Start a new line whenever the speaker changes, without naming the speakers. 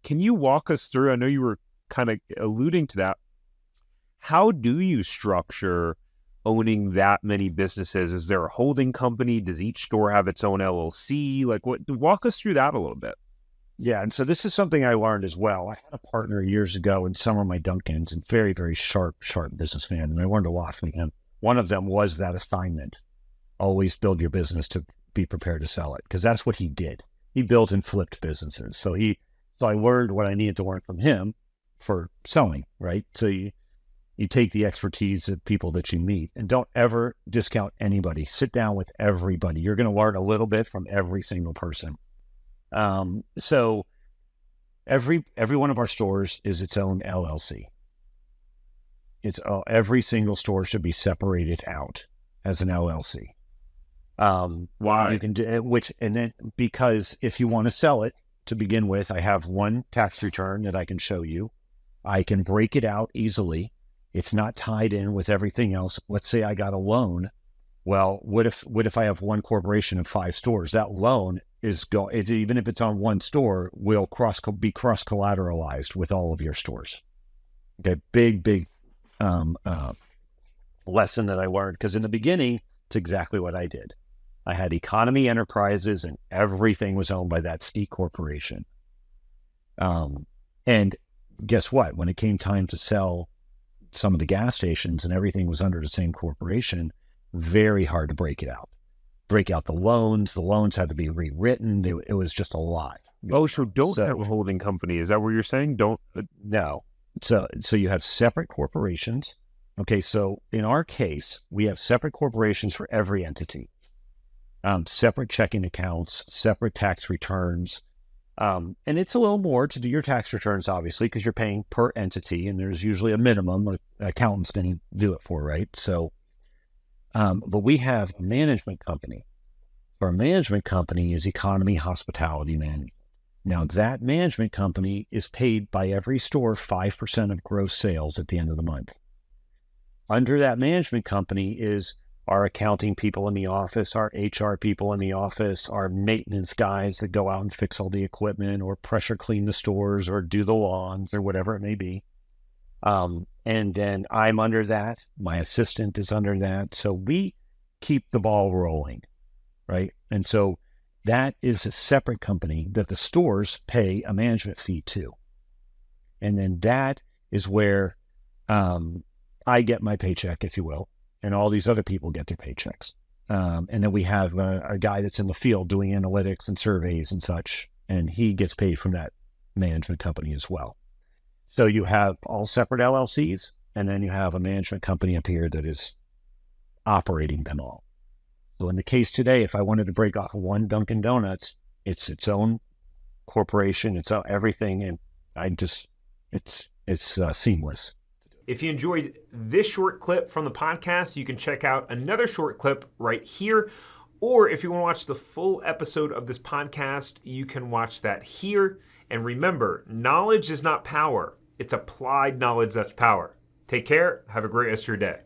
Can you walk us through? I know you were kind of alluding to that. How do you structure owning that many businesses? Is there a holding company? Does each store have its own LLC? Like, what? Walk us through that a little bit.
Yeah. And so this is something I learned as well. I had a partner years ago in some of my Duncans, and very, very sharp businessman. And I learned a lot from him. One of them was that assignment: always build your business to be prepared to sell it. Because that's what he did. He built and flipped businesses. So I learned what I needed to learn from him for selling, right? So you take the expertise of people that you meet, and don't ever discount anybody. Sit down with everybody. You're going to learn a little bit from every single person. So every one of our stores is its own LLC. Every single store should be separated out as an LLC.
Why?
You can do and then, because if you want to sell it to begin with, I have one tax return that I can show you. I can break it out easily. It's not tied in with everything else. Let's say I got a loan. Well, what if I have one corporation of 5 stores? That loan even if it's on one store, will be cross collateralized with all of your stores. Okay, big lesson that I learned, because in the beginning, it's exactly what I did. I had economy enterprises, and everything was owned by that C corporation. And guess what? When it came time to sell some of the gas stations and everything was under the same corporation, very hard to break out the loans. The loans had to be rewritten. It was just a lot.
Oh, so don't have a holding company. Is that what you're saying? Don't?
No. So you have separate corporations. Okay. So in our case, we have separate corporations for every entity, separate checking accounts, separate tax returns. And it's a little more to do your tax returns, obviously, because you're paying per entity, and there's usually a minimum an accountant's going to do it for, right? So, but we have a management company. Our management company is Economy Hospitality Management. Now, that management company is paid by every store 5% of gross sales at the end of the month. Under that management company is our accounting people in the office, our HR people in the office, our maintenance guys that go out and fix all the equipment or pressure clean the stores or do the lawns or whatever it may be. And then I'm under that. My assistant is under that. So we keep the ball rolling, right? And so that is a separate company that the stores pay a management fee to. And then that is where I get my paycheck, if you will, and all these other people get their paychecks. And then we have a guy that's in the field doing analytics and surveys and such, and he gets paid from that management company as well. So you have all separate LLCs, and then you have a management company up here that is operating them all. So in the case today, if I wanted to break off one Dunkin' Donuts, it's its own corporation, it's everything, and it's seamless.
If you enjoyed this short clip from the podcast, you can check out another short clip right here. Or if you want to watch the full episode of this podcast, you can watch that here. And remember, knowledge is not power. It's applied knowledge that's power. Take care. Have a great rest of your day.